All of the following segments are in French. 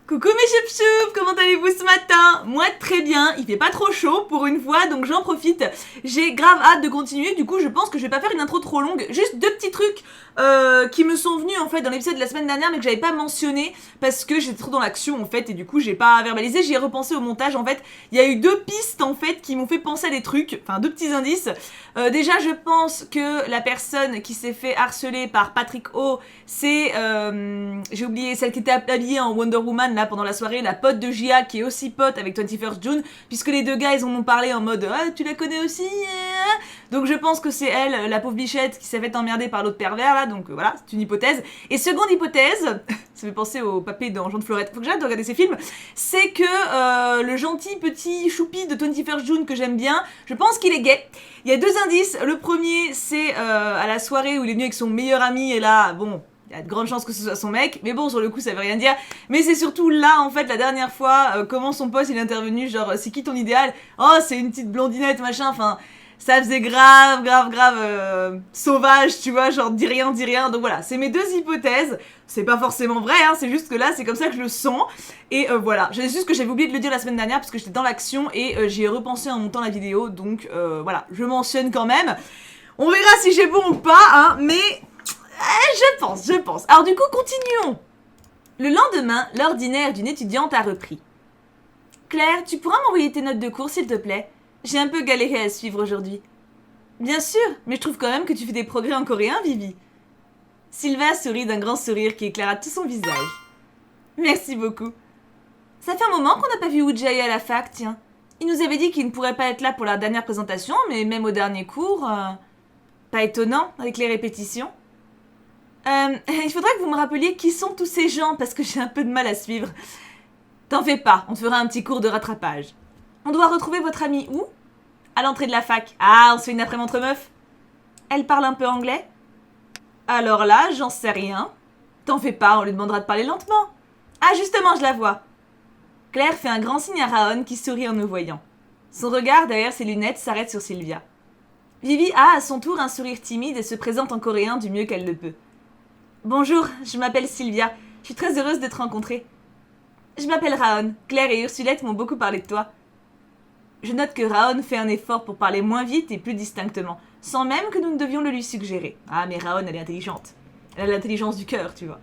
Coucou mes choup-choup, comment allez-vous ce matin? Moi très bien, il fait pas trop chaud pour une fois donc j'en profite. J'ai grave hâte de continuer, du coup je pense que je vais pas faire une intro trop longue. Juste deux petits trucs qui me sont venus en fait dans l'épisode de la semaine dernière mais que j'avais pas mentionné parce que j'étais trop dans l'action en fait et du coup j'ai pas verbalisé, j'y ai repensé au montage en fait. Il y a eu deux pistes en fait qui m'ont fait penser à des trucs, enfin deux petits indices. Déjà je pense que la personne qui s'est fait harceler par Patrick O, c'est, j'ai oublié, celle qui était habillée en Wonder Woman là pendant la soirée, la pote de Gia qui est aussi pote avec 21st June, puisque les deux gars ils en ont parlé en mode ah tu la connais aussi donc je pense que c'est elle, la pauvre bichette qui s'est fait emmerder par l'autre pervers là, donc voilà, c'est une hypothèse. Et seconde hypothèse, ça fait penser au papé dans Jean de Florette, faut que j'arrête de regarder ces films, c'est que le gentil petit choupi de 21st June que j'aime bien, je pense qu'il est gay. Il y a deux indices, le premier c'est à la soirée où il est venu avec son meilleur ami et là, bon, il y a de grandes chances que ce soit son mec, mais bon, sur le coup, ça veut rien dire. Mais c'est surtout là, en fait, la dernière fois, comment son pote, il est intervenu, genre, c'est qui ton idéal? Oh, c'est une petite blondinette, machin, enfin, ça faisait grave, sauvage, tu vois, genre, dis rien. Donc voilà, c'est mes deux hypothèses. C'est pas forcément vrai, hein, c'est juste que là, c'est comme ça que je le sens. Et voilà, c'est juste que j'avais oublié de le dire la semaine dernière, parce que j'étais dans l'action, et j'y ai repensé en montant la vidéo, donc voilà, je mentionne quand même. On verra si j'ai bon ou pas, hein, mais... je pense. Alors du coup, continuons. Le lendemain, l'ordinaire d'une étudiante a repris. Claire, tu pourras m'envoyer tes notes de cours, s'il te plaît? J'ai un peu galéré à suivre aujourd'hui. Bien sûr, mais je trouve quand même que tu fais des progrès en coréen, Vivi. Sylva sourit d'un grand sourire qui éclaira tout son visage. Merci beaucoup. Ça fait un moment qu'on n'a pas vu Ujjayi à la fac, tiens. Il nous avait dit qu'il ne pourrait pas être là pour la dernière présentation, mais même au dernier cours... Pas étonnant, avec les répétitions. Il faudrait que vous me rappeliez qui sont tous ces gens, parce que j'ai un peu de mal à suivre. T'en fais pas, on te fera un petit cours de rattrapage. On doit retrouver votre amie où? À l'entrée de la fac. Ah, on se fait une après-midi entre meufs? Elle parle un peu anglais? Alors là, j'en sais rien. T'en fais pas, on lui demandera de parler lentement. Ah, justement, je la vois. Claire fait un grand signe à Raon qui sourit en nous voyant. Son regard derrière ses lunettes s'arrête sur Sylvia. Vivi a à son tour un sourire timide et se présente en coréen du mieux qu'elle le peut. Bonjour, je m'appelle Sylvia. Je suis très heureuse de te rencontrer. Je m'appelle Raon. Claire et Ursulette m'ont beaucoup parlé de toi. Je note que Raon fait un effort pour parler moins vite et plus distinctement, sans même que nous ne devions le lui suggérer. Ah, mais Raon, elle est intelligente. Elle a l'intelligence du cœur, tu vois.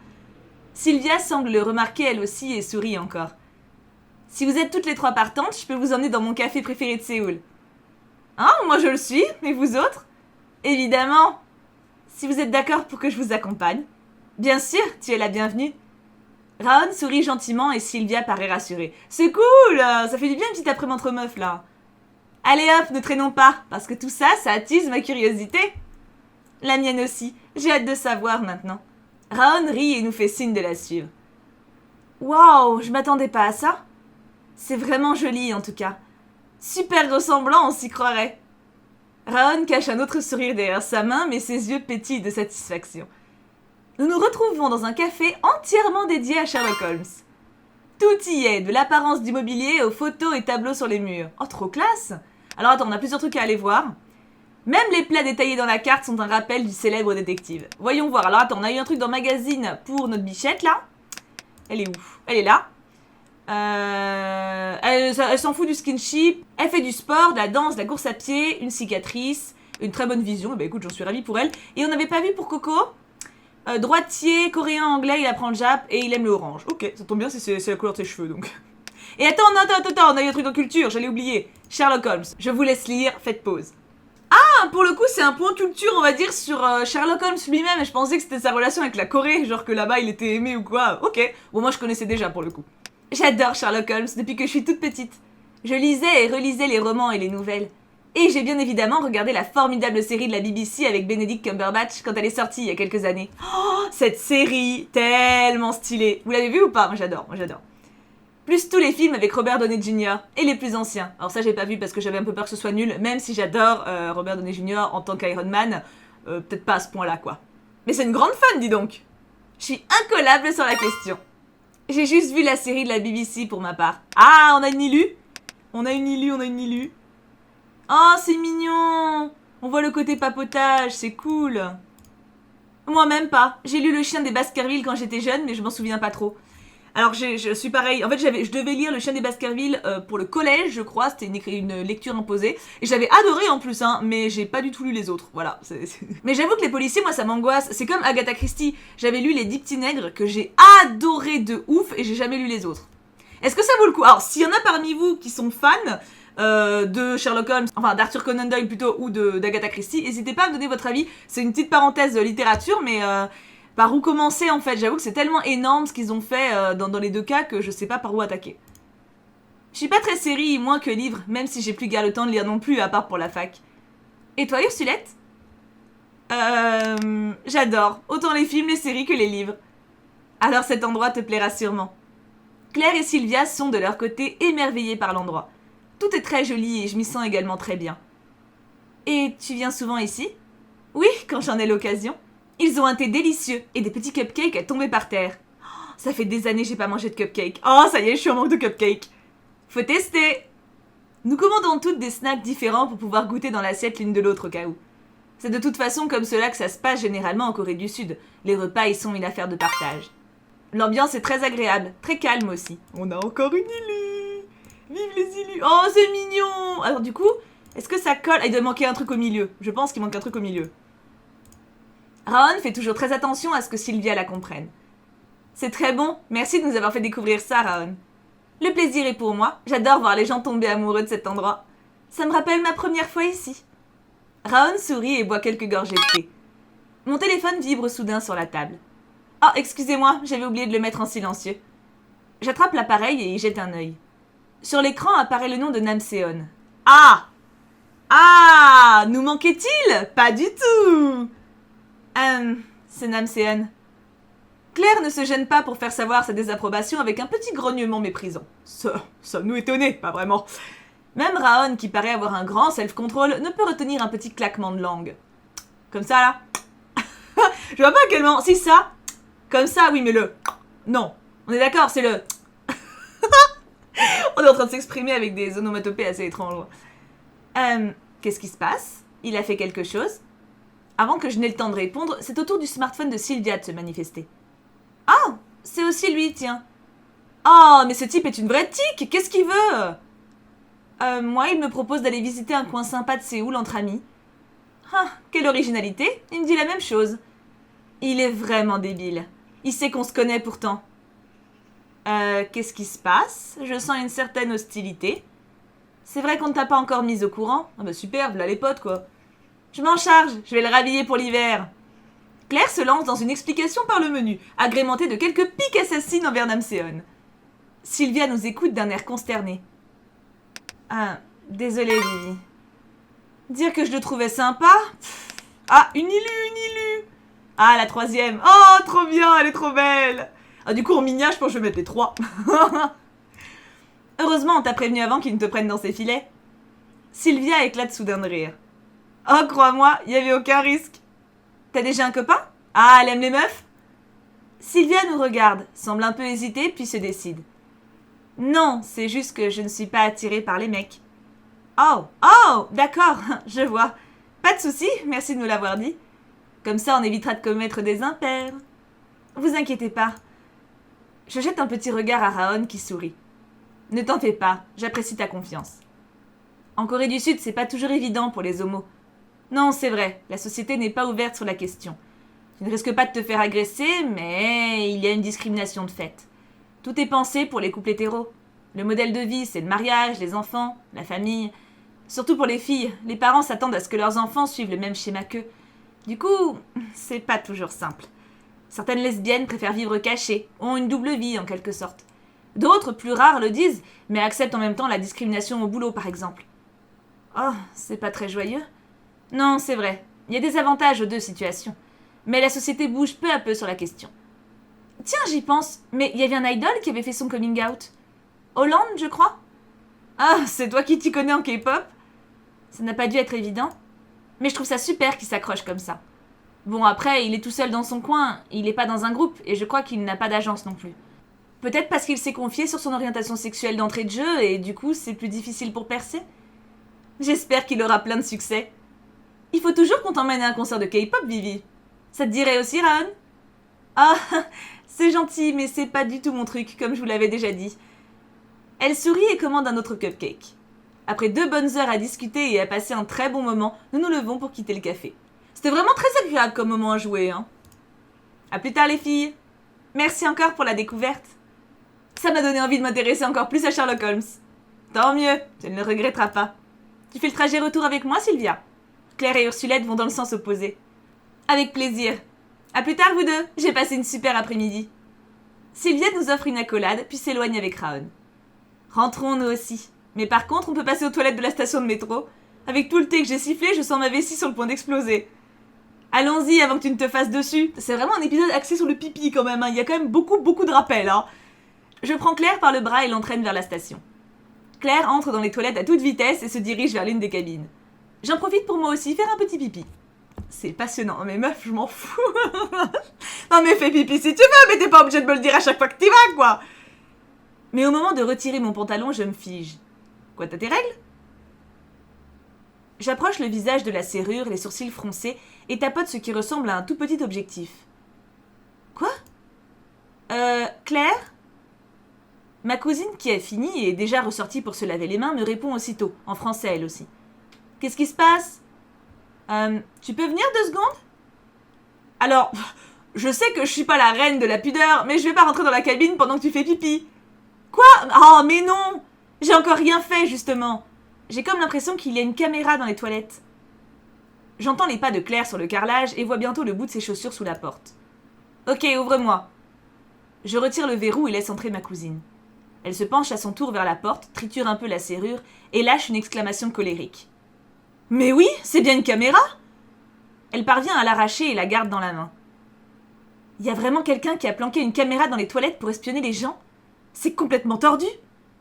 Sylvia semble le remarquer elle aussi et sourit encore. Si vous êtes toutes les trois partantes, je peux vous emmener dans mon café préféré de Séoul. Hein, moi je le suis, et vous autres? Évidemment. Si vous êtes d'accord pour que je vous accompagne. Bien sûr, tu es la bienvenue. Raon sourit gentiment et Sylvia paraît rassurée. C'est cool, ça fait du bien une petite après-midi entre meufs là. Allez hop, ne traînons pas, parce que tout ça, ça attise ma curiosité. La mienne aussi, j'ai hâte de savoir maintenant. Raon rit et nous fait signe de la suivre. Waouh, je m'attendais pas à ça. C'est vraiment joli en tout cas. Super ressemblant, on s'y croirait. Raon cache un autre sourire derrière sa main, mais ses yeux pétillent de satisfaction. Nous nous retrouvons dans un café entièrement dédié à Sherlock Holmes. Tout y est, de l'apparence du mobilier aux photos et tableaux sur les murs. Oh, trop classe! Alors attends, on a plusieurs trucs à aller voir. Même les plats détaillés dans la carte sont un rappel du célèbre détective. Voyons voir. Alors attends, on a eu un truc dans magazine pour notre bichette là. Elle est où? Elle est là. Elle s'en fout du skinship. Elle fait du sport, de la danse, de la course à pied, une cicatrice, une très bonne vision. Eh ben écoute, j'en suis ravie pour elle. Et on n'avait pas vu pour Coco? Droitier, coréen, anglais, il apprend le jap et il aime le orange. Ok, ça tombe bien, c'est la couleur de ses cheveux donc. Et attends, on a eu un truc dans culture, j'allais oublier. Sherlock Holmes, je vous laisse lire, faites pause. Ah, pour le coup, c'est un point culture, on va dire, sur Sherlock Holmes lui-même. Et je pensais que c'était sa relation avec la Corée, genre que là-bas il était aimé ou quoi. Ok, bon, moi je connaissais déjà pour le coup. J'adore Sherlock Holmes depuis que je suis toute petite. Je lisais et relisais les romans et les nouvelles. Et j'ai bien évidemment regardé la formidable série de la BBC avec Benedict Cumberbatch quand elle est sortie il y a quelques années. Oh, cette série, tellement stylée. Vous l'avez vue ou pas? Moi j'adore. Plus tous les films avec Robert Downey Jr. et les plus anciens. Alors ça j'ai pas vu parce que j'avais un peu peur que ce soit nul, même si j'adore Robert Downey Jr. en tant qu'Iron Man. Peut-être pas à ce point-là quoi. Mais c'est une grande fan, dis donc. Je suis incollable sur la question. J'ai juste vu la série de la BBC pour ma part. Ah, on a une Ilu. On a une Ilu. Oh, c'est mignon. On voit le côté papotage, c'est cool. Moi même pas. J'ai lu Le Chien des Baskerville quand j'étais jeune, mais je m'en souviens pas trop. Alors je suis pareil, en fait je devais lire Le Chien des Baskerville pour le collège je crois, c'était une lecture imposée, et j'avais adoré en plus hein, mais j'ai pas du tout lu les autres, voilà. Mais j'avoue que les policiers moi ça m'angoisse, c'est comme Agatha Christie, j'avais lu Les 10 petits nègres que j'ai adoré de ouf et j'ai jamais lu les autres. Est-ce que ça vaut le coup? Alors s'il y en a parmi vous qui sont fans de Sherlock Holmes, enfin d'Arthur Conan Doyle plutôt, ou d'Agatha Christie, n'hésitez pas à me donner votre avis, c'est une petite parenthèse de littérature mais... par où commencer en fait? J'avoue que c'est tellement énorme ce qu'ils ont fait dans les deux cas que je sais pas par où attaquer. Je suis pas très série, moins que livre, même si j'ai plus guère le temps de lire non plus, à part pour la fac. Et toi Ursulette? J'adore, autant les films, les séries que les livres. Alors cet endroit te plaira sûrement. Claire et Sylvia sont de leur côté émerveillées par l'endroit. Tout est très joli et je m'y sens également très bien. Et tu viens souvent ici? Oui, quand j'en ai l'occasion. Ils ont un thé délicieux et des petits cupcakes à tomber par terre. Oh, ça fait des années que j'ai pas mangé de cupcakes. Oh, ça y est, je suis en manque de cupcakes. Faut tester. Nous commandons toutes des snacks différents pour pouvoir goûter dans l'assiette l'une de l'autre au cas où. C'est de toute façon comme cela que ça se passe généralement en Corée du Sud. Les repas y sont une affaire de partage. L'ambiance est très agréable, très calme aussi. On a encore une Ilu. Vive les Ilus. Oh, c'est mignon. Alors du coup, est-ce que ça colle? Il doit manquer un truc au milieu. Je pense qu'il manque un truc au milieu. Raon fait toujours très attention à ce que Sylvia la comprenne. C'est très bon, merci de nous avoir fait découvrir ça, Raon. Le plaisir est pour moi, j'adore voir les gens tomber amoureux de cet endroit. Ça me rappelle ma première fois ici. Raon sourit et boit quelques gorgées de thé. Mon téléphone vibre soudain sur la table. Oh, excusez-moi, j'avais oublié de le mettre en silencieux. J'attrape l'appareil et y jette un œil. Sur l'écran apparaît le nom de Namseon. Ah! Ah! Nous manquait-il? Pas du tout! C'est Namseon. Claire ne se gêne pas pour faire savoir sa désapprobation avec un petit grognement méprisant. Ça nous étonnait, pas vraiment. Même Raon, qui paraît avoir un grand self-control, ne peut retenir un petit claquement de langue. Comme ça, là. Je vois pas à quel moment... Si, ça. Comme ça, oui, mais le... Non. On est d'accord, c'est le... On est en train de s'exprimer avec des onomatopées assez étranges. Qu'est-ce qui se passe? Il a fait quelque chose? Avant que je n'aie le temps de répondre, c'est au tour du smartphone de Sylvia de se manifester. Ah, c'est aussi lui, tiens. Oh, mais ce type est une vraie tique, qu'est-ce qu'il veut? Moi, il me propose d'aller visiter un coin sympa de Séoul entre amis. Ah, quelle originalité, il me dit la même chose. Il est vraiment débile. Il sait qu'on se connaît pourtant. Qu'est-ce qui se passe? Je sens une certaine hostilité. C'est vrai qu'on ne t'a pas encore mise au courant? Ah bah super, voilà les potes, quoi. Je m'en charge, je vais le rhabiller pour l'hiver. Claire se lance dans une explication par le menu, agrémentée de quelques piques assassines envers Namseon. Sylvia nous écoute d'un air consterné. Ah, désolée, Vivi. Dire que je le trouvais sympa? Ah, une Ilu. Ah, la troisième. Oh, trop bien, elle est trop belle. Ah, du coup, en miniage, je pense que je vais mettre les 3. Heureusement, on t'a prévenu avant qu'il ne te prenne dans ses filets. Sylvia éclate soudain de rire. Oh, crois-moi, il n'y avait aucun risque. T'as déjà un copain? Ah, elle aime les meufs? Sylvia nous regarde, semble un peu hésiter, puis se décide. Non, c'est juste que je ne suis pas attirée par les mecs. Oh, d'accord, je vois. Pas de souci, merci de nous l'avoir dit. Comme ça, on évitera de commettre des impairs. Vous inquiétez pas. Je jette un petit regard à Raon qui sourit. Ne t'en fais pas, j'apprécie ta confiance. En Corée du Sud, c'est pas toujours évident pour les homos. Non, c'est vrai, la société n'est pas ouverte sur la question. Tu ne risques pas de te faire agresser, mais il y a une discrimination de fait. Tout est pensé pour les couples hétéros. Le modèle de vie, c'est le mariage, les enfants, la famille. Surtout pour les filles, les parents s'attendent à ce que leurs enfants suivent le même schéma qu'eux. Du coup, c'est pas toujours simple. Certaines lesbiennes préfèrent vivre cachées, ont une double vie en quelque sorte. D'autres, plus rares, le disent, mais acceptent en même temps la discrimination au boulot, par exemple. Oh, c'est pas très joyeux. Non, c'est vrai. Il y a des avantages aux deux situations. Mais la société bouge peu à peu sur la question. Tiens, j'y pense. Mais il y avait un idol qui avait fait son coming out. Hollande, je crois. Ah, c'est toi qui t'y connais en K-pop? Ça n'a pas dû être évident. Mais je trouve ça super qu'il s'accroche comme ça. Bon, après, il est tout seul dans son coin. Il n'est pas dans un groupe. Et je crois qu'il n'a pas d'agence non plus. Peut-être parce qu'il s'est confié sur son orientation sexuelle d'entrée de jeu. Et du coup, c'est plus difficile pour percer. J'espère qu'il aura plein de succès. Il faut toujours qu'on t'emmène à un concert de K-pop, Vivi. Ça te dirait aussi, Ran? Ah, C'est gentil, mais c'est pas du tout mon truc, comme je vous l'avais déjà dit. Elle sourit et commande un autre cupcake. Après 2 bonnes heures à discuter et à passer un très bon moment, nous nous levons pour quitter le café. C'était vraiment très agréable comme moment à jouer, hein. À plus tard les filles. Merci encore pour la découverte. Ça m'a donné envie de m'intéresser encore plus à Sherlock Holmes. Tant mieux, tu ne le regretteras pas. Tu fais le trajet retour avec moi, Sylvia? Claire et Ursulette vont dans le sens opposé. Avec plaisir. À plus tard, vous deux. J'ai passé une super après-midi. Sylvia nous offre une accolade, puis s'éloigne avec Raon. Rentrons nous aussi. Mais par contre, on peut passer aux toilettes de la station de métro. Avec tout le thé que j'ai sifflé, je sens ma vessie sur le point d'exploser. Allons-y avant que tu ne te fasses dessus. C'est vraiment un épisode axé sur le pipi quand même, hein. Il y a quand même beaucoup de rappels, hein. Je prends Claire par le bras et l'entraîne vers la station. Claire entre dans les toilettes à toute vitesse et se dirige vers l'une des cabines. J'en profite pour moi aussi faire un petit pipi. C'est passionnant, mais meuf, je m'en fous. Non mais fais pipi si tu veux, mais t'es pas obligé de me le dire à chaque fois que t'y vas, quoi. Mais au moment de retirer mon pantalon, je me fige. Quoi, t'as tes règles? J'approche le visage de la serrure, les sourcils froncés, et tapote ce qui ressemble à un tout petit objectif. Quoi? Claire? Ma cousine, qui a fini et est déjà ressortie pour se laver les mains, me répond aussitôt, en français elle aussi. Qu'est-ce qui se passe? Tu peux venir 2 secondes? Alors, je sais que je suis pas la reine de la pudeur, mais je vais pas rentrer dans la cabine pendant que tu fais pipi. Quoi? Oh, mais non! J'ai encore rien fait, justement. J'ai comme l'impression qu'il y a une caméra dans les toilettes. J'entends les pas de Claire sur le carrelage et vois bientôt le bout de ses chaussures sous la porte. Ok, ouvre-moi. Je retire le verrou et laisse entrer ma cousine. Elle se penche à son tour vers la porte, triture un peu la serrure et lâche une exclamation colérique. Mais oui, c'est bien une caméra! Elle parvient à l'arracher et la garde dans la main. Y a vraiment quelqu'un qui a planqué une caméra dans les toilettes pour espionner les gens? C'est complètement tordu!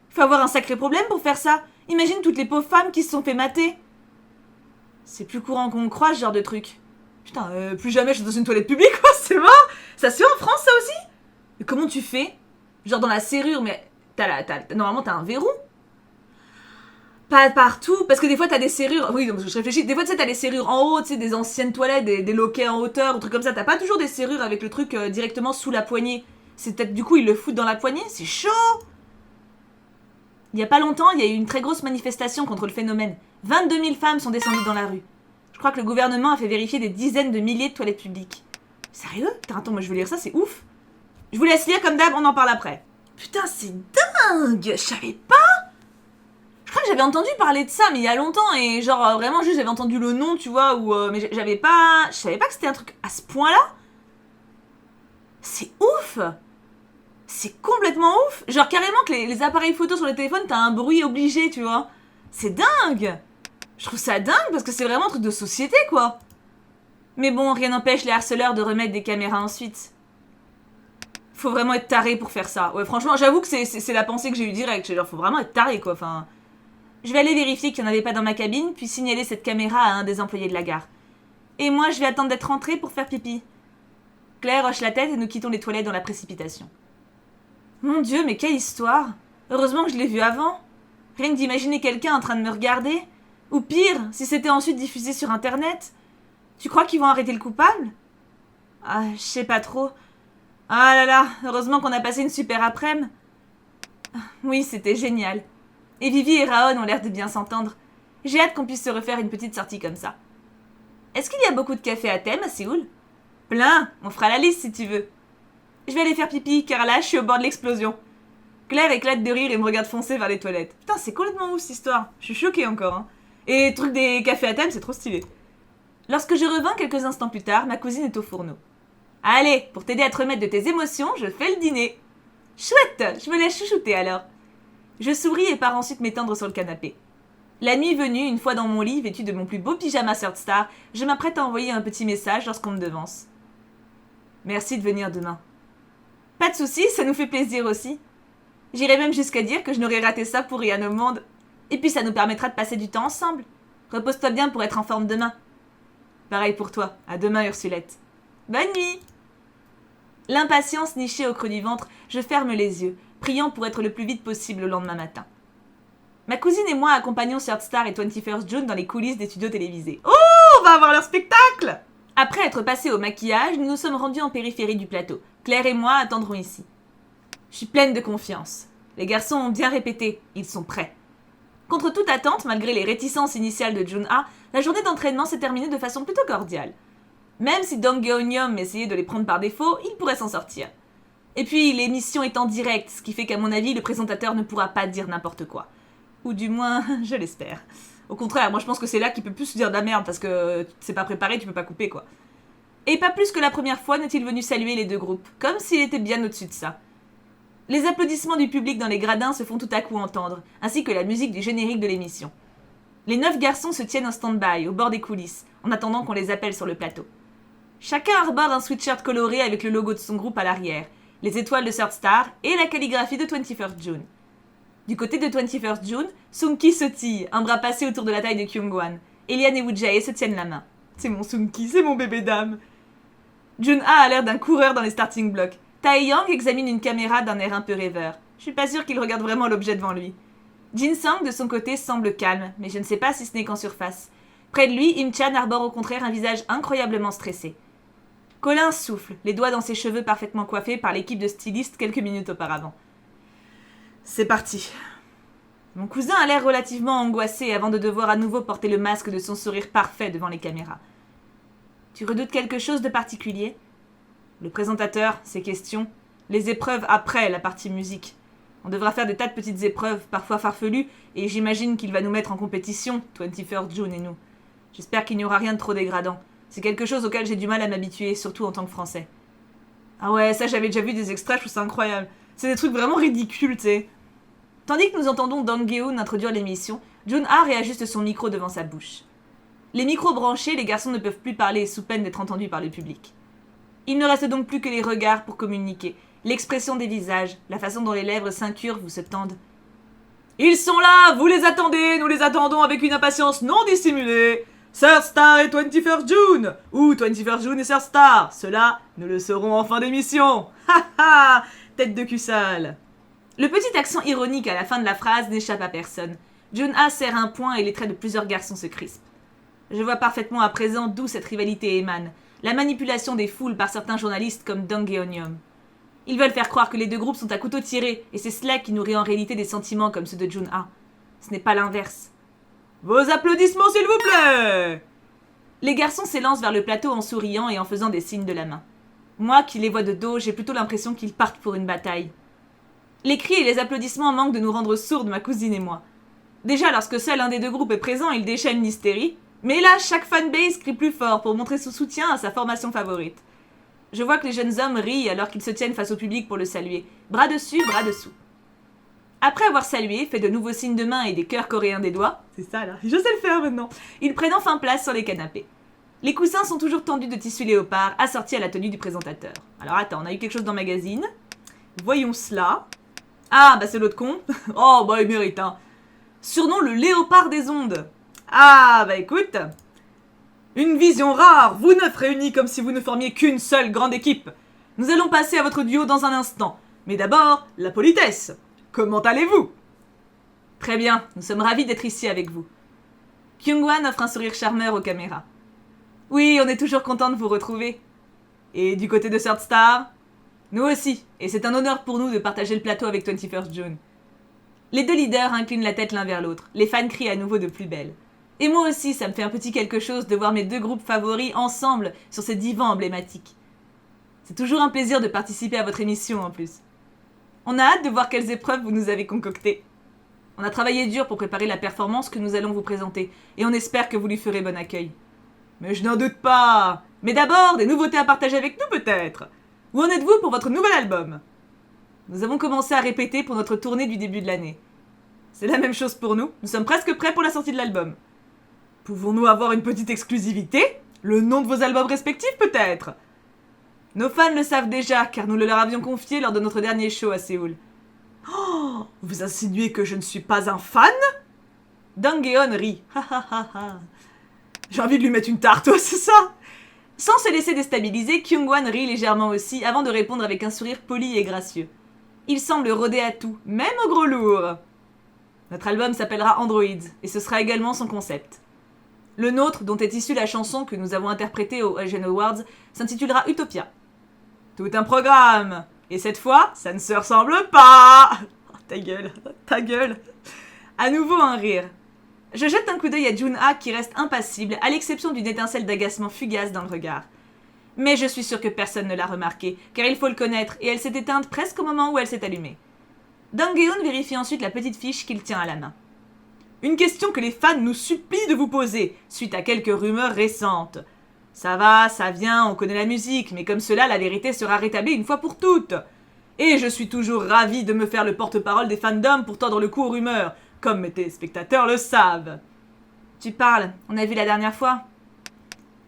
Faut avoir un sacré problème pour faire ça! Imagine toutes les pauvres femmes qui se sont fait mater! C'est plus courant qu'on croit, ce genre de truc. Putain, plus jamais je suis dans une toilette publique, quoi, c'est mort! Ça se fait en France, ça aussi? Mais comment tu fais? Genre dans la serrure, mais normalement t'as un verrou? Pas partout, parce que des fois t'as des serrures. Oui, donc je réfléchis. Des fois, tu sais, t'as des serrures en haut, tu sais, des anciennes toilettes, des loquets en hauteur, ou trucs comme ça. T'as pas toujours des serrures avec le truc directement sous la poignée. C'est peut-être du coup, ils le foutent dans la poignée. C'est chaud! Il y a pas longtemps, il y a eu une très grosse manifestation contre le phénomène. 22 000 femmes sont descendues dans la rue. Je crois que le gouvernement a fait vérifier des dizaines de milliers de toilettes publiques. Sérieux? Attends, moi je veux lire ça, c'est ouf! Je vous laisse lire comme d'hab, on en parle après. Putain, c'est dingue! Je savais pas! Je crois que j'avais entendu parler de ça, mais il y a longtemps, et genre vraiment juste j'avais entendu le nom, tu vois, ou mais je savais pas que c'était un truc à ce point-là. C'est ouf! C'est complètement ouf! Genre carrément que les appareils photo sur le téléphone, t'as un bruit obligé, tu vois. C'est dingue! Je trouve ça dingue parce que c'est vraiment un truc de société, quoi. Mais bon, rien n'empêche les harceleurs de remettre des caméras ensuite. Faut vraiment être taré pour faire ça. Ouais, franchement, j'avoue que c'est la pensée que j'ai eue direct. Genre, faut vraiment être taré, quoi. Enfin, je vais aller vérifier qu'il n'y en avait pas dans ma cabine, puis signaler cette caméra à un des employés de la gare. Et moi, je vais attendre d'être rentrée pour faire pipi. Claire hoche la tête et nous quittons les toilettes dans la précipitation. Mon Dieu, mais quelle histoire! Heureusement que je l'ai vu avant. Rien que d'imaginer quelqu'un en train de me regarder. Ou pire, si c'était ensuite diffusé sur Internet. Tu crois qu'ils vont arrêter le coupable? Ah, je sais pas trop. Ah là là, heureusement qu'on a passé une super après-midi. Oui, c'était génial. Et Vivi et Raon ont l'air de bien s'entendre. J'ai hâte qu'on puisse se refaire une petite sortie comme ça. Est-ce qu'il y a beaucoup de cafés à thème à Séoul? Plein, on fera la liste si tu veux. Je vais aller faire pipi, car là, je suis au bord de l'explosion. Claire éclate de rire et me regarde foncer vers les toilettes. Putain, c'est complètement ouf cette histoire. Je suis choquée encore, hein. Et le truc des cafés à thème, c'est trop stylé. Lorsque je revins quelques instants plus tard, ma cousine est au fourneau. Allez, pour t'aider à te remettre de tes émotions, je fais le dîner. Chouette, je me laisse chouchouter alors. Je souris et pars ensuite m'étendre sur le canapé. La nuit venue, une fois dans mon lit, vêtue de mon plus beau pyjama Third Star, je m'apprête à envoyer un petit message lorsqu'on me devance. Merci de venir demain. Pas de soucis, ça nous fait plaisir aussi. J'irais même jusqu'à dire que je n'aurais raté ça pour rien au monde. Et puis ça nous permettra de passer du temps ensemble. Repose-toi bien pour être en forme demain. Pareil pour toi, à demain Ursulette. Bonne nuit! L'impatience nichée au creux du ventre, je ferme les yeux, priant pour être le plus vite possible le lendemain matin. Ma cousine et moi accompagnons Third Star et 21st June dans les coulisses des studios télévisés. Oh, on va avoir leur spectacle! Après être passés au maquillage, nous nous sommes rendus en périphérie du plateau. Claire et moi attendrons ici. Je suis pleine de confiance. Les garçons ont bien répété, ils sont prêts. Contre toute attente, malgré les réticences initiales de Jun-Ah, la journée d'entraînement s'est terminée de façon plutôt cordiale. Même si Dong Geon-yeom essayait de les prendre par défaut, il pourrait s'en sortir. Et puis, l'émission est en direct, ce qui fait qu'à mon avis, le présentateur ne pourra pas dire n'importe quoi. Ou du moins, je l'espère. Au contraire, moi je pense que c'est là qu'il peut plus se dire de la merde, parce que c'est pas préparé, tu peux pas couper quoi. Et pas plus que la première fois n'est-il venu saluer les deux groupes, comme s'il était bien au-dessus de ça. Les applaudissements du public dans les gradins se font tout à coup entendre, ainsi que la musique du générique de l'émission. Les 9 garçons se tiennent en stand-by, au bord des coulisses, en attendant qu'on les appelle sur le plateau. Chacun arbore un sweatshirt coloré avec le logo de son groupe à l'arrière, les étoiles de Third Star et la calligraphie de 21st June. Du côté de 21st June, Sungki sautille, un bras passé autour de la taille de Kyungwan. Eliane et Woo-jae se tiennent la main. C'est mon Sungki, c'est mon bébé dame. Jun-Ah a l'air d'un coureur dans les starting blocks. Tae-young examine une caméra d'un air un peu rêveur. Je suis pas sûre qu'il regarde vraiment l'objet devant lui. Jin-sang, de son côté, semble calme, mais je ne sais pas si ce n'est qu'en surface. Près de lui, Im-chan arbore au contraire un visage incroyablement stressé. Colin souffle, les doigts dans ses cheveux parfaitement coiffés par l'équipe de stylistes quelques minutes auparavant. C'est parti. Mon cousin a l'air relativement angoissé avant de devoir à nouveau porter le masque de son sourire parfait devant les caméras. Tu redoutes quelque chose de particulier ? Le présentateur, ses questions, les épreuves après la partie musique. On devra faire des tas de petites épreuves, parfois farfelues, et j'imagine qu'il va nous mettre en compétition, 21st June et nous. J'espère qu'il n'y aura rien de trop dégradant. C'est quelque chose auquel j'ai du mal à m'habituer, surtout en tant que Français. Ah ouais, ça j'avais déjà vu des extraits, je trouve ça incroyable. C'est des trucs vraiment ridicules, tu sais. Tandis que nous entendons Dong Geun introduire l'émission, Jun-Ah réajuste son micro devant sa bouche. Les micros branchés, les garçons ne peuvent plus parler sous peine d'être entendus par le public. Il ne reste donc plus que les regards pour communiquer, l'expression des visages, la façon dont les lèvres s'incurvent ou se tendent. Ils sont là, vous les attendez, nous les attendons avec une impatience non dissimulée. Third Star et 21st June, ou 21st June et Third Star, cela, nous le saurons en fin d'émission. Ha ha, tête de cul sale. Le petit accent ironique à la fin de la phrase n'échappe à personne. Jun-Ah serre un poing et les traits de plusieurs garçons se crispent. Je vois parfaitement à présent d'où cette rivalité émane, la manipulation des foules par certains journalistes comme Dong Geon-yeom. Ils veulent faire croire que les deux groupes sont à couteau tiré, et c'est cela qui nourrit en réalité des sentiments comme ceux de Jun-Ah. Ce n'est pas l'inverse. Vos applaudissements, s'il vous plaît! Les garçons s'élancent vers le plateau en souriant et en faisant des signes de la main. Moi, qui les vois de dos, j'ai plutôt l'impression qu'ils partent pour une bataille. Les cris et les applaudissements manquent de nous rendre sourdes, ma cousine et moi. Déjà, lorsque seul un des deux groupes est présent, il déchaîne l'hystérie. Mais là, chaque fanbase crie plus fort pour montrer son soutien à sa formation favorite. Je vois que les jeunes hommes rient alors qu'ils se tiennent face au public pour le saluer. Bras dessus, bras dessous. Après avoir salué, fait de nouveaux signes de main et des cœurs coréens des doigts, c'est ça là, je sais le faire maintenant, ils prennent enfin place sur les canapés. Les coussins sont toujours tendus de tissu léopard, assortis à la tenue du présentateur. Alors attends, on a eu quelque chose dans le magazine. Voyons cela. Ah, bah c'est l'autre con. Oh, bah il mérite, hein. Surnom le léopard des ondes. Ah, bah écoute. Une vision rare, vous neuf réunis comme si vous ne formiez qu'une seule grande équipe. Nous allons passer à votre duo dans un instant. Mais d'abord, la politesse. Comment allez-vous ? Très bien, nous sommes ravis d'être ici avec vous. Kyungwan offre un sourire charmeur aux caméras. Oui, on est toujours content de vous retrouver. Et du côté de Third Star ? Nous aussi, et c'est un honneur pour nous de partager le plateau avec 21st June. Les deux leaders inclinent la tête l'un vers l'autre, les fans crient à nouveau de plus belle. Et moi aussi, ça me fait un petit quelque chose de voir mes deux groupes favoris ensemble sur ces divans emblématiques. C'est toujours un plaisir de participer à votre émission en plus. On a hâte de voir quelles épreuves vous nous avez concoctées. On a travaillé dur pour préparer la performance que nous allons vous présenter, et on espère que vous lui ferez bon accueil. Mais je n'en doute pas. Mais d'abord, des nouveautés à partager avec nous peut-être. Où en êtes-vous pour votre nouvel album ? Nous avons commencé à répéter pour notre tournée du début de l'année. C'est la même chose pour nous, nous sommes presque prêts pour la sortie de l'album. Pouvons-nous avoir une petite exclusivité ? Le nom de vos albums respectifs peut-être ? Nos fans le savent déjà, car nous le leur avions confié lors de notre dernier show à Séoul. Oh, vous insinuez que je ne suis pas un fan ? Dong Geon rit. J'ai envie de lui mettre une tarte, c'est ça ? Sans se laisser déstabiliser, Kyungwan rit légèrement aussi avant de répondre avec un sourire poli et gracieux. Il semble rôder à tout, même au gros lourd. Notre album s'appellera Androids, et ce sera également son concept. Le nôtre, dont est issue la chanson que nous avons interprétée aux Asian Awards, s'intitulera Utopia. Tout un programme. Et cette fois, ça ne se ressemble pas. Oh, ta gueule, ta gueule. À nouveau un rire. Je jette un coup d'œil à Jun-ha qui reste impassible, à l'exception d'une étincelle d'agacement fugace dans le regard. Mais je suis sûre que personne ne l'a remarqué, car il faut le connaître, et elle s'est éteinte presque au moment où elle s'est allumée. Dang-geun vérifie ensuite la petite fiche qu'il tient à la main. Une question que les fans nous supplient de vous poser, suite à quelques rumeurs récentes. Ça va, ça vient, on connaît la musique, mais comme cela, la vérité sera rétablie une fois pour toutes. Et je suis toujours ravie de me faire le porte-parole des fandoms pour tordre le cou aux rumeurs, comme mes téléspectateurs le savent. Tu parles, on a vu la dernière fois.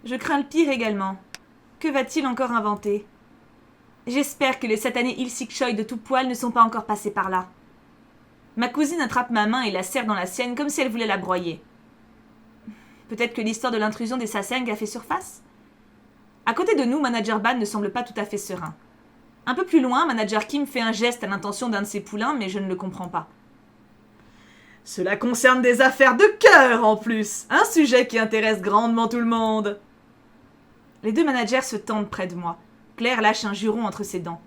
Je crains le pire également. Que va-t-il encore inventer? J'espère que les satanés Il-sik Choi de tout poil ne sont pas encore passés par là. Ma cousine attrape ma main et la serre dans la sienne comme si elle voulait la broyer. Peut-être que l'histoire de l'intrusion des Sasaeng a fait surface? À côté de nous, Manager Ban ne semble pas tout à fait serein. Un peu plus loin, Manager Kim fait un geste à l'intention d'un de ses poulains, mais je ne le comprends pas. Cela concerne des affaires de cœur en plus, un sujet qui intéresse grandement tout le monde. Les deux managers se tendent près de moi. Claire lâche un juron entre ses dents.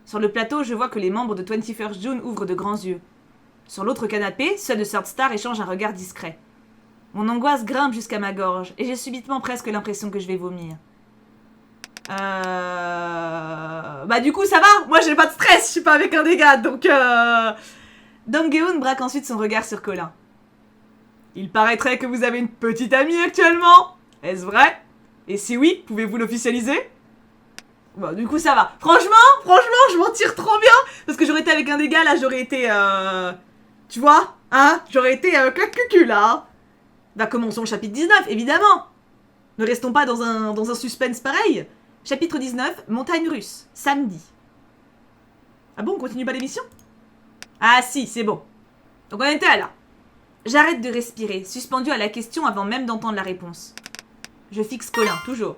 Sur le plateau, je vois que les membres de 21st June ouvrent de grands yeux. Sur l'autre canapé, ceux de Third Star échangent un regard discret. Mon angoisse grimpe jusqu'à ma gorge, et j'ai subitement presque l'impression que je vais vomir. Bah du coup ça va, moi j'ai pas de stress, je suis pas avec un dégât, donc Dong-geun braque ensuite son regard sur Colin. Il paraîtrait que vous avez une petite amie actuellement. Est-ce vrai? Et si oui, pouvez-vous l'officialiser? Bah du coup ça va. Franchement, je m'en tire trop bien. Parce que j'aurais été avec un dégât, là j'aurais été tu vois, hein? J'aurais été clac-cucu là, hein. Bah commençons le chapitre 19, évidemment. Ne restons pas dans un suspense pareil. Chapitre 19, Montagne Russe, samedi. Ah bon, on continue pas l'émission? Ah si, c'est bon. Donc on était là. J'arrête de respirer, suspendu à la question avant même d'entendre la réponse. Je fixe Colin, toujours.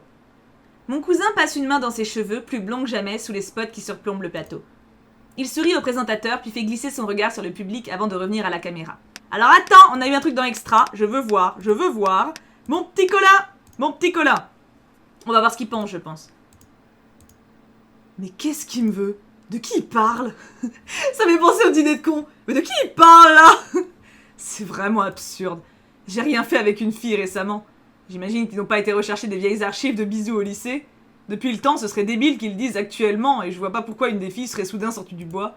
Mon cousin passe une main dans ses cheveux, plus blonds que jamais, sous les spots qui surplombent le plateau. Il sourit au présentateur, puis fait glisser son regard sur le public avant de revenir à la caméra. Alors attends, on a eu un truc dans Extra, je veux voir. Mon petit Colin. On va voir ce qu'il pense, je pense. Mais qu'est-ce qu'il me veut? De qui il parle? Ça m'est pensé au dîner de con. Mais de qui il parle, là? C'est vraiment absurde. J'ai rien fait avec une fille récemment. J'imagine qu'ils n'ont pas été rechercher des vieilles archives de bisous au lycée. Depuis le temps, ce serait débile qu'ils le disent actuellement, et je vois pas pourquoi une des filles serait soudain sortie du bois.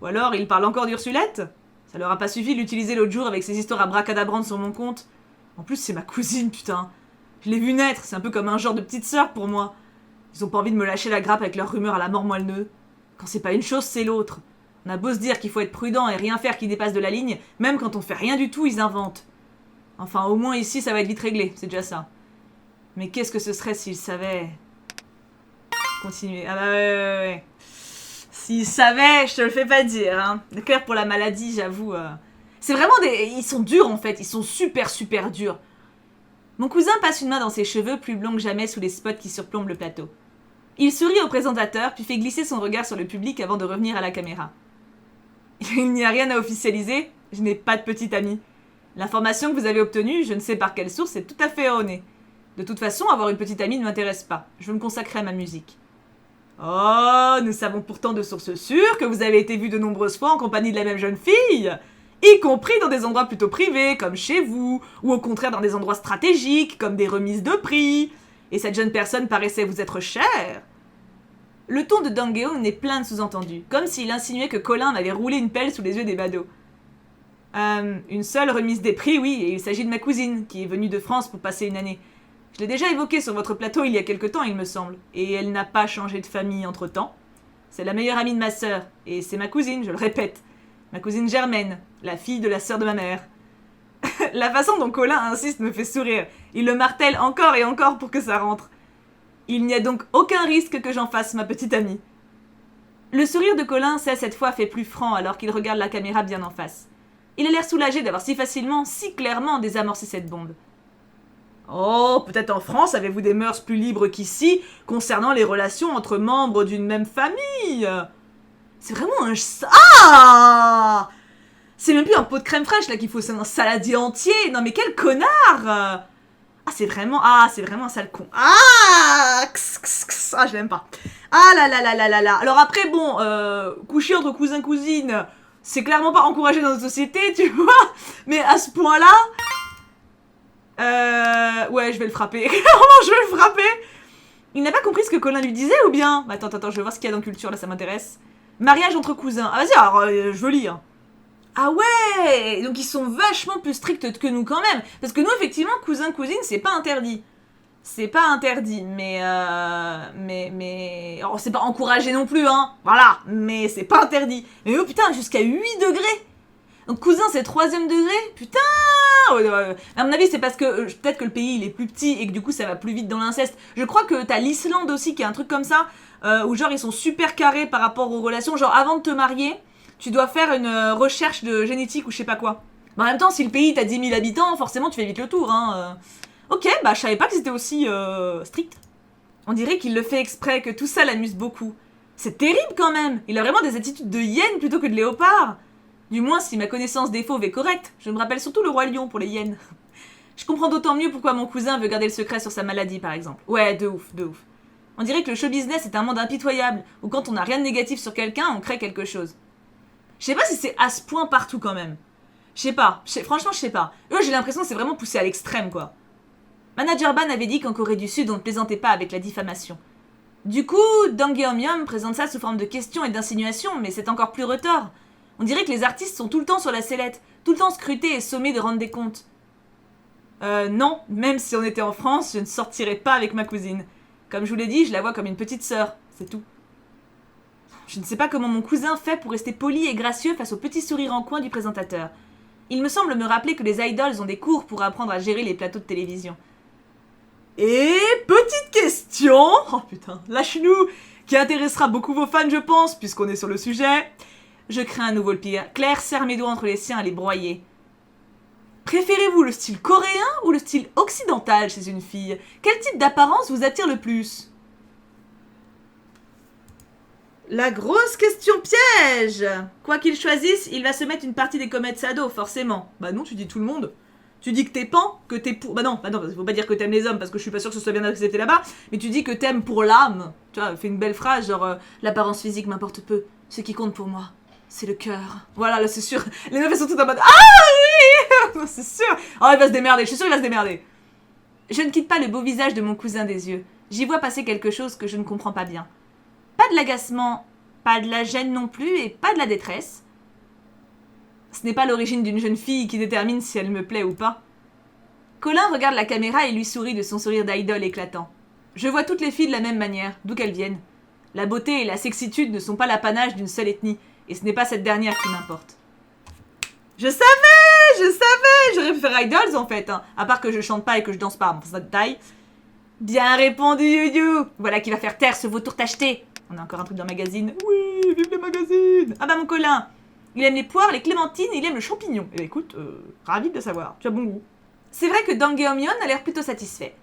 Ou alors, ils parlent encore d'Ursulette? Ça leur a pas suffi de l'utiliser l'autre jour avec ses histoires abracadabrantes sur mon compte. En plus, c'est ma cousine, putain. Je l'ai vue naître, c'est un peu comme un genre de petite sœur pour moi. Ils ont pas envie de me lâcher la grappe avec leurs rumeurs à la mort moelle-neu. Quand c'est pas une chose, c'est l'autre. On a beau se dire qu'il faut être prudent et rien faire qui dépasse de la ligne, même quand on fait rien du tout, ils inventent. Enfin, au moins ici, ça va être vite réglé, c'est déjà ça. Mais qu'est-ce que ce serait s'ils savaient... Continuez. Ah bah ouais. S'ils savaient, je te le fais pas dire, hein. Claire, pour la maladie, j'avoue... C'est vraiment des... Ils sont durs, en fait. Ils sont super, super durs. Mon cousin passe une main dans ses cheveux, plus blonds que jamais, sous les spots qui surplombent le plateau. Il sourit au présentateur, puis fait glisser son regard sur le public avant de revenir à la caméra. Il n'y a rien à officialiser, je n'ai pas de petite amie. L'information que vous avez obtenue, je ne sais par quelle source, est tout à fait erronée. De toute façon, avoir une petite amie ne m'intéresse pas. Je veux me consacrer à ma musique. Oh, nous savons pourtant de sources sûres que vous avez été vu de nombreuses fois en compagnie de la même jeune fille, y compris dans des endroits plutôt privés, comme chez vous, ou au contraire dans des endroits stratégiques, comme des remises de prix. Et cette jeune personne paraissait vous être chère. Le ton de Dang-geun est plein de sous-entendus, comme s'il insinuait que Colin m'avait roulé une pelle sous les yeux des badauds. Une seule remise des prix, oui, et il s'agit de ma cousine, qui est venue de France pour passer une année. Je l'ai déjà évoqué sur votre plateau il y a quelque temps, il me semble, et elle n'a pas changé de famille entre-temps. C'est la meilleure amie de ma sœur, et c'est ma cousine, je le répète. Ma cousine Germaine, la fille de la sœur de ma mère. La façon dont Colin insiste me fait sourire. Il le martèle encore et encore pour que ça rentre. Il n'y a donc aucun risque que j'en fasse ma petite amie. Le sourire de Colin s'est cette fois fait plus franc alors qu'il regarde la caméra bien en face. Il a l'air soulagé d'avoir si facilement, si clairement désamorcé cette bombe. Oh, peut-être en France avez-vous des mœurs plus libres qu'ici concernant les relations entre membres d'une même famille. C'est vraiment un... Ah! C'est même plus un pot de crème fraîche là qu'il faut, c'est un saladier entier. Non mais quel connard! c'est vraiment un sale con. Ah, je l'aime pas. Ah là là là là là là. Alors après, bon, coucher entre cousins-cousines, c'est clairement pas encouragé dans notre société, tu vois. Mais à ce point-là, ouais, je vais le frapper. Clairement, je vais le frapper. Il n'a pas compris ce que Colin lui disait ou bien? Attends, je vais voir ce qu'il y a dans culture, là, ça m'intéresse. Mariage entre cousins. Ah vas-y, alors, je lis, hein. Ah ouais, donc ils sont vachement plus stricts que nous quand même. Parce que nous, effectivement, cousin-cousine, c'est pas interdit. C'est pas interdit, mais alors, c'est pas encouragé non plus, hein. Voilà, mais c'est pas interdit. Mais oh putain, jusqu'à 8 degrés. Donc cousin, c'est 3ème degré. Putain. À mon avis, c'est parce que peut-être que le pays il est plus petit et que du coup ça va plus vite dans l'inceste. Je crois que t'as l'Islande aussi qui a un truc comme ça, où genre ils sont super carrés par rapport aux relations. Genre avant de te marier, tu dois faire une recherche de génétique ou je sais pas quoi. Mais en même temps, si le pays t'as 10 000 habitants, forcément tu fais vite le tour, hein. Ok, bah je savais pas que c'était aussi strict. On dirait qu'il le fait exprès, que tout ça l'amuse beaucoup. C'est terrible quand même. Il a vraiment des attitudes de hyène plutôt que de léopard. Du moins si ma connaissance des fauves est correcte. Je me rappelle surtout le roi lion pour les hyènes. Je comprends d'autant mieux pourquoi mon cousin veut garder le secret sur sa maladie par exemple. Ouais, de ouf, de ouf. On dirait que le show business est un monde impitoyable, où quand on n'a rien de négatif sur quelqu'un, on crée quelque chose. Je sais pas si c'est à ce point partout quand même. Je sais pas, franchement je sais pas. Eux j'ai l'impression que c'est vraiment poussé à l'extrême quoi. Manager Ban avait dit qu'en Corée du Sud on ne plaisantait pas avec la diffamation. Du coup, Dang Yeom présente ça sous forme de questions et d'insinuations, mais c'est encore plus retors. On dirait que les artistes sont tout le temps sur la sellette, tout le temps scrutés et sommés de rendre des comptes. Non, même si on était en France, je ne sortirais pas avec ma cousine. Comme je vous l'ai dit, je la vois comme une petite sœur, c'est tout. Je ne sais pas comment mon cousin fait pour rester poli et gracieux face au petit sourire en coin du présentateur. Il me semble me rappeler que les idols ont des cours pour apprendre à gérer les plateaux de télévision. Et petite question, oh putain, lâche-nous, qui intéressera beaucoup vos fans je pense, puisqu'on est sur le sujet. Je crains à nouveau le pire. Claire serre mes doigts entre les siens à les broyer. Préférez-vous le style coréen ou le style occidental chez une fille? Quel type d'apparence vous attire le plus? La grosse question piège. Quoi qu'il choisisse, il va se mettre une partie des comètes Sado, forcément. Bah non, tu dis tout le monde. Tu dis que t'es pan, que t'es pour... Bah non, faut pas dire que t'aimes les hommes, parce que je suis pas sûre que ce soit bien accepté là-bas, mais tu dis que t'aimes pour l'âme. Tu vois, fais une belle phrase, genre l'apparence physique m'importe peu. Ce qui compte pour moi, c'est le cœur. Voilà, là c'est sûr. Les meufs elles sont toutes en mode ah oui. C'est sûr. Oh, il va se démerder, je suis sûre qu'il va se démerder. Je ne quitte pas le beau visage de mon cousin des yeux. J'y vois passer quelque chose que je ne comprends pas bien. Pas de l'agacement, pas de la gêne non plus, et pas de la détresse. Ce n'est pas l'origine d'une jeune fille qui détermine si elle me plaît ou pas. Colin regarde la caméra et lui sourit de son sourire d'idole éclatant. Je vois toutes les filles de la même manière, d'où qu'elles viennent. La beauté et la sexitude ne sont pas l'apanage d'une seule ethnie, et ce n'est pas cette dernière qui m'importe. Je savais, j'aurais pu faire idols en fait, hein. À part que je chante pas et que je danse pas, bon, ça détaille. Bien répondu, Yuyu. Voilà qui va faire taire ce vautour tacheté. On a encore un truc dans le magazine. Oui, vive les magazines. Ah bah mon Colin, il aime les poires, les clémentines et il aime le champignon. Eh écoute, ravi de le savoir, tu as bon goût. C'est vrai que Dang Yeom a l'air plutôt satisfait.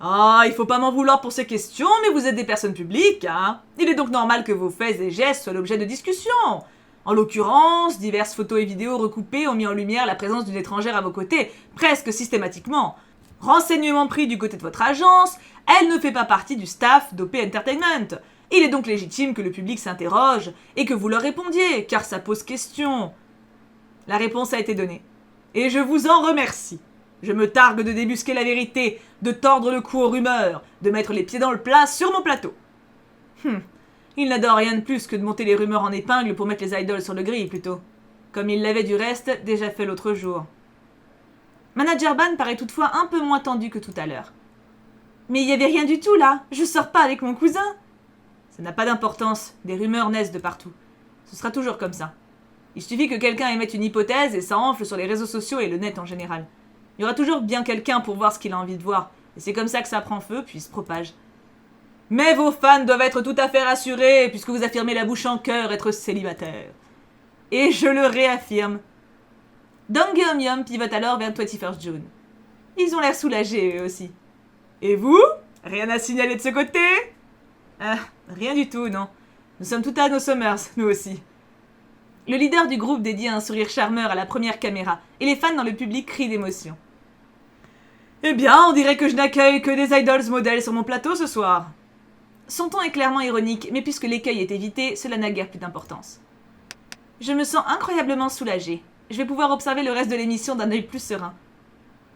Ah, il faut pas m'en vouloir pour ces questions, mais vous êtes des personnes publiques, hein. Il est donc normal que vos faits et gestes soient l'objet de discussions. En l'occurrence, diverses photos et vidéos recoupées ont mis en lumière la présence d'une étrangère à vos côtés, presque systématiquement. Renseignements pris du côté de votre agence, elle ne fait pas partie du staff d'OP Entertainment. Il est donc légitime que le public s'interroge et que vous leur répondiez, car ça pose question. La réponse a été donnée. Et je vous en remercie. Je me targue de débusquer la vérité, de tordre le cou aux rumeurs, de mettre les pieds dans le plat sur mon plateau. Il n'adore rien de plus que de monter les rumeurs en épingle pour mettre les idols sur le grill, plutôt. Comme il l'avait du reste déjà fait l'autre jour. Manager Ban paraît toutefois un peu moins tendu que tout à l'heure. Mais il y avait rien du tout là, je sors pas avec mon cousin. Ça n'a pas d'importance, des rumeurs naissent de partout. Ce sera toujours comme ça. Il suffit que quelqu'un émette une hypothèse et ça enfle sur les réseaux sociaux et le net en général. Il y aura toujours bien quelqu'un pour voir ce qu'il a envie de voir, et c'est comme ça que ça prend feu puis se propage. Mais vos fans doivent être tout à fait rassurés, puisque vous affirmez la bouche en cœur être célibataire. Et je le réaffirme. Dang Yeom pivote alors vers 21st June. Ils ont l'air soulagés eux aussi. Et vous? Rien à signaler de ce côté? Rien du tout, non. Nous sommes tout à nos Summers, nous aussi. Le leader du groupe dédie un sourire charmeur à la première caméra, et les fans dans le public crient d'émotion. Eh bien, on dirait que je n'accueille que des idols modèles sur mon plateau ce soir. Son ton est clairement ironique, mais puisque l'écueil est évité, cela n'a guère plus d'importance. Je me sens incroyablement soulagée. Je vais pouvoir observer le reste de l'émission d'un œil plus serein.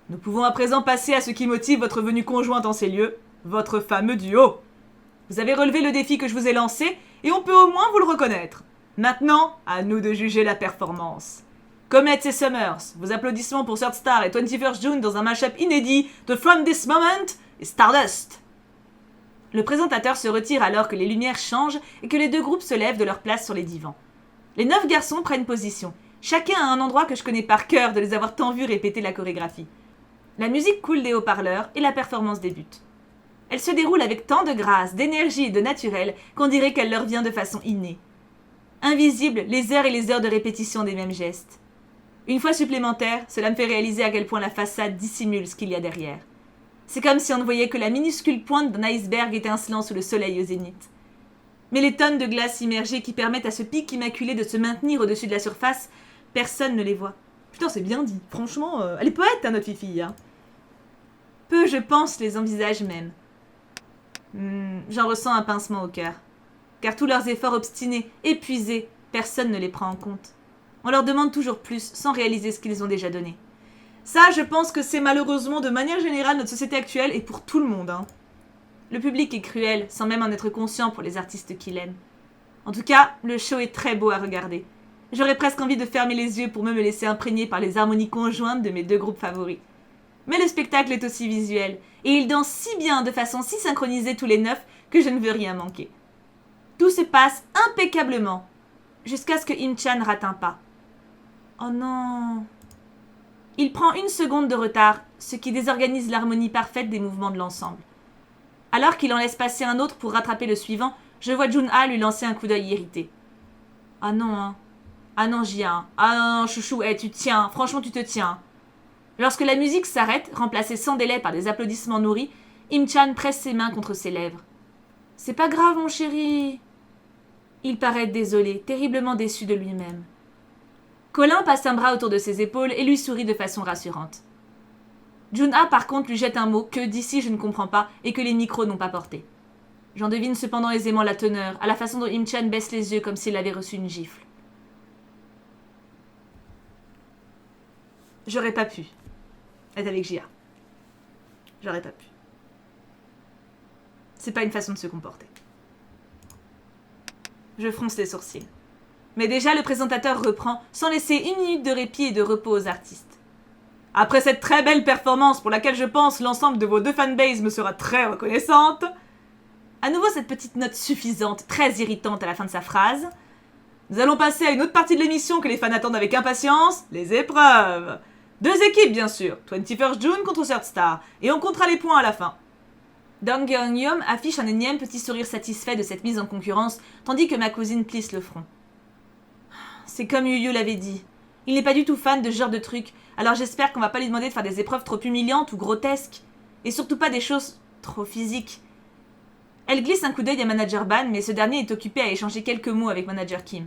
Nous pouvons à présent passer à ce qui motive votre venue conjointe en ces lieux, votre fameux duo. Vous avez relevé le défi que je vous ai lancé, et on peut au moins vous le reconnaître. Maintenant, à nous de juger la performance. Comets et Summers, vos applaudissements pour Third Star et 21st June dans un mashup inédit de From This Moment et Stardust. Le présentateur se retire alors que les lumières changent et que les deux groupes se lèvent de leur place sur les divans. Les 9 garçons prennent position, chacun à un endroit que je connais par cœur de les avoir tant vus répéter la chorégraphie. La musique coule des haut-parleurs et la performance débute. Elle se déroule avec tant de grâce, d'énergie et de naturel qu'on dirait qu'elle leur vient de façon innée. Invisibles, les heures et les heures de répétition des mêmes gestes. Une fois supplémentaire, cela me fait réaliser à quel point la façade dissimule ce qu'il y a derrière. C'est comme si on ne voyait que la minuscule pointe d'un iceberg étincelant sous le soleil au zénith. Mais les tonnes de glace immergées qui permettent à ce pic immaculé de se maintenir au-dessus de la surface, personne ne les voit. Putain, c'est bien dit. Franchement, elle est poète, notre fille. Hein. Peu, je pense, les envisagent même. J'en ressens un pincement au cœur. Car tous leurs efforts obstinés, épuisés, personne ne les prend en compte. On leur demande toujours plus, sans réaliser ce qu'ils ont déjà donné. Ça, je pense que c'est malheureusement, de manière générale, notre société actuelle et pour tout le monde. Hein. Le public est cruel, sans même en être conscient pour les artistes qu'il aime. En tout cas, le show est très beau à regarder. J'aurais presque envie de fermer les yeux pour me laisser imprégner par les harmonies conjointes de mes deux groupes favoris. Mais le spectacle est aussi visuel, et ils dansent si bien, de façon si synchronisée tous les 9, que je ne veux rien manquer. Tout se passe impeccablement, jusqu'à ce que Im-chan rate un pas. Oh non. Il prend 1 seconde de retard, ce qui désorganise l'harmonie parfaite des mouvements de l'ensemble. Alors qu'il en laisse passer un autre pour rattraper le suivant, je vois Jun-ha lui lancer un coup d'œil irrité. Ah non, hein. Ah non, Jia. Ah non, chouchou, tu tiens. Franchement, tu te tiens. Lorsque la musique s'arrête, remplacée sans délai par des applaudissements nourris, Im-chan presse ses mains contre ses lèvres. C'est pas grave, mon chéri. Il paraît désolé, terriblement déçu de lui-même. Colin passe un bras autour de ses épaules et lui sourit de façon rassurante. Jun-ha, par contre, lui jette un mot que, d'ici, je ne comprends pas et que les micros n'ont pas porté. J'en devine cependant aisément la teneur, à la façon dont Im-chan baisse les yeux comme s'il avait reçu une gifle. J'aurais pas pu être avec Jia. J'aurais pas pu. C'est pas une façon de se comporter. Je fronce les sourcils. Mais déjà, le présentateur reprend, sans laisser 1 minute de répit et de repos aux artistes. Après cette très belle performance, pour laquelle je pense l'ensemble de vos 2 fanbases me sera très reconnaissante, à nouveau cette petite note suffisante, très irritante à la fin de sa phrase, nous allons passer à une autre partie de l'émission que les fans attendent avec impatience, les épreuves. 2 équipes, bien sûr, 21st June contre Third Star, et on comptera les points à la fin. Dong Yeon-yeom affiche un énième petit sourire satisfait de cette mise en concurrence, tandis que ma cousine plisse le front. C'est comme Yu l'avait dit. Il n'est pas du tout fan de ce genre de truc, alors j'espère qu'on va pas lui demander de faire des épreuves trop humiliantes ou grotesques, et surtout pas des choses trop physiques. Elle glisse un coup d'œil à Manager Ban, mais ce dernier est occupé à échanger quelques mots avec Manager Kim.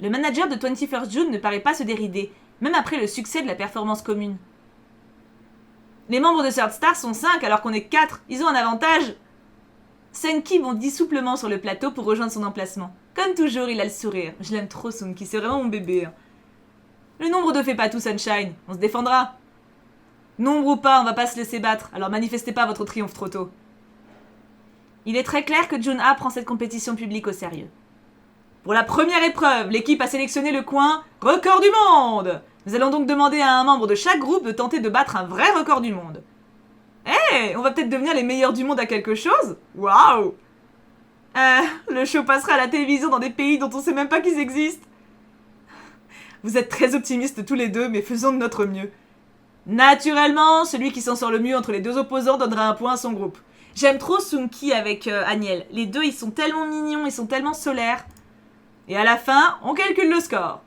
Le manager de 21st June ne paraît pas se dérider, même après le succès de la performance commune. Les membres de Third Star sont 5 alors qu'on est 4, ils ont un avantage. Sunki bondit souplement sur le plateau pour rejoindre son emplacement. Comme toujours, il a le sourire. Je l'aime trop, Sunki, c'est vraiment mon bébé. Hein. Le nombre ne fait pas tout, Sunshine. On se défendra. Nombre ou pas, on va pas se laisser battre, alors manifestez pas votre triomphe trop tôt. Il est très clair que Jun-ha prend cette compétition publique au sérieux. Pour la première épreuve, l'équipe a sélectionné le coin record du monde. Nous allons donc demander à un membre de chaque groupe de tenter de battre un vrai record du monde. On va peut-être devenir les meilleurs du monde à quelque chose. Waouh. Le show passera à la télévision dans des pays dont on sait même pas qu'ils existent. Vous êtes très optimistes tous les deux, mais faisons de notre mieux. Naturellement, celui qui s'en sort le mieux entre les 2 opposants donnera un point à son groupe. J'aime trop Sunki avec Agnel. Les deux, ils sont tellement mignons, ils sont tellement solaires. Et à la fin, on calcule le score.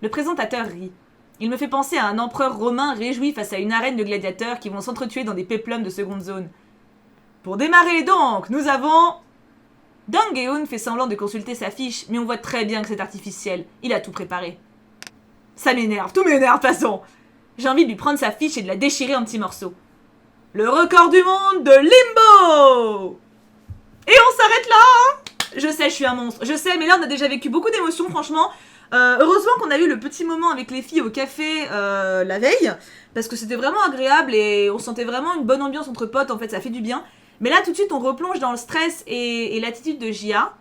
Le présentateur rit. Il me fait penser à un empereur romain réjoui face à une arène de gladiateurs qui vont s'entretuer dans des péplums de seconde zone. Pour démarrer donc, nous avons... Dong Yeon fait semblant de consulter sa fiche, mais on voit très bien que c'est artificiel. Il a tout préparé. Ça m'énerve, tout m'énerve de toute façon. J'ai envie de lui prendre sa fiche et de la déchirer en petits morceaux. le record du monde de Limbo. Et on s'arrête là, hein. Je sais, je suis un monstre, je sais, mais là on a déjà vécu beaucoup d'émotions, franchement. Heureusement qu'on a eu le petit moment avec les filles au café la veille, parce que c'était vraiment agréable et on sentait vraiment une bonne ambiance entre potes, en fait, ça fait du bien. Mais là, tout de suite, on replonge dans le stress et l'attitude de Gia.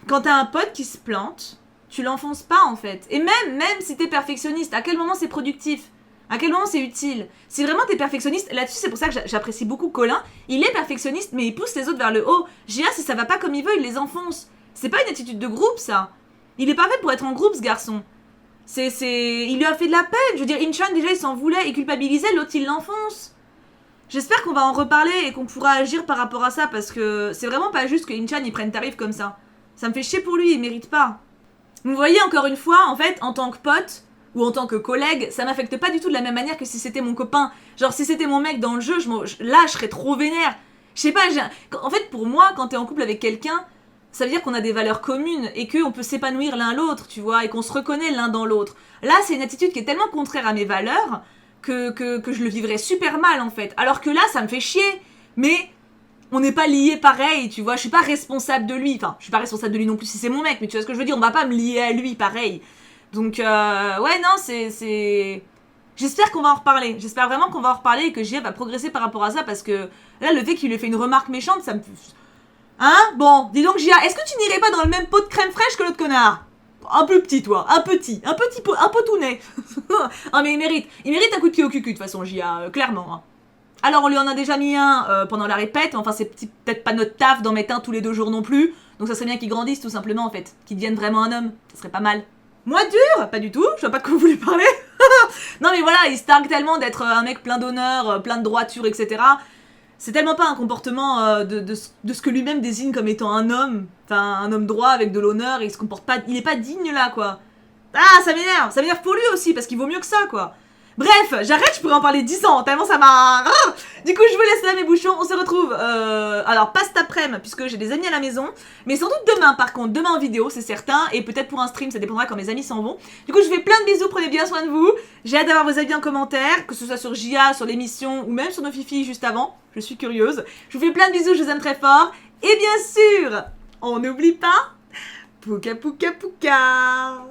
Quand t'as un pote qui se plante, tu l'enfonces pas, en fait. Et même si t'es perfectionniste, à quel moment c'est productif ? À quel moment c'est utile ? Si vraiment t'es perfectionniste, là-dessus c'est pour ça que j'apprécie beaucoup Colin, il est perfectionniste mais il pousse les autres vers le haut. Gia, si ça va pas comme il veut, il les enfonce. C'est pas une attitude de groupe, ça. Il est pas fait pour être en groupe, ce garçon. Il lui a fait de la peine. Je veux dire, Inchan déjà il s'en voulait, il culpabilisait, l'autre il l'enfonce. J'espère qu'on va en reparler et qu'on pourra agir par rapport à ça parce que c'est vraiment pas juste que Inchan il prenne tarif comme ça. Ça me fait chier pour lui, il mérite pas. Vous voyez, encore une fois, en fait, en tant que pote ou en tant que collègue, ça m'affecte pas du tout de la même manière que si c'était mon copain. Genre, si c'était mon mec dans le jeu, là, je serais trop vénère. Je sais pas, en fait, pour moi, quand t'es en couple avec quelqu'un, ça veut dire qu'on a des valeurs communes et qu'on peut s'épanouir l'un l'autre, tu vois, et qu'on se reconnaît l'un dans l'autre. Là, c'est une attitude qui est tellement contraire à mes valeurs que je le vivrais super mal, en fait. Alors que là, ça me fait chier. Mais on n'est pas liés pareil, tu vois, je suis pas responsable de lui. Enfin, je suis pas responsable de lui non plus si c'est mon mec, mais tu vois ce que je veux dire, on va pas me lier à lui pareil. Donc, ouais, non, c'est... J'espère qu'on va en reparler. J'espère vraiment qu'on va en reparler et que Gia va progresser par rapport à ça parce que là, le fait qu'il lui ait fait une remarque méchante, ça me... Hein ? Bon, dis donc Gia, est-ce que tu n'irais pas dans le même pot de crème fraîche que l'autre connard ? Un peu petit, toi. Un petit pot, un peu tout nez. Ah, mais il mérite un coup de pied au cul de toute façon, Gia, clairement. Hein. Alors, on lui en a déjà mis un pendant la répète. Enfin, c'est peut-être pas notre taf d'en mettre un tous les 2 jours non plus. Donc, ça serait bien qu'il grandisse tout simplement, en fait. Qu'il devienne vraiment un homme. Ça serait pas mal. Moi, dur ? Pas du tout. Je vois pas de quoi vous voulez parler. Non, mais voilà, il se targue tellement d'être un mec plein d'honneur, plein de droiture, etc. C'est tellement pas un comportement de ce que lui-même désigne comme étant un homme. Enfin, un homme droit avec de l'honneur. Et il se comporte pas... Il est pas digne, là, quoi. Ah, ça m'énerve. Ça m'énerve pour lui aussi, parce qu'il vaut mieux que ça, quoi. Bref, j'arrête, je pourrais en parler 10 ans, tellement ça m'a... Du coup, je vous laisse là mes bouchons, on se retrouve, alors pas cet après-midi, puisque j'ai des amis à la maison, mais sans doute demain par contre, demain en vidéo, c'est certain, et peut-être pour un stream, ça dépendra quand mes amis s'en vont. Du coup, je vous fais plein de bisous, prenez bien soin de vous, j'ai hâte d'avoir vos avis en commentaire, que ce soit sur Gia, sur l'émission, ou même sur nos fifis juste avant, je suis curieuse. Je vous fais plein de bisous, je vous aime très fort, et bien sûr, on n'oublie pas, pouka pouka pouka.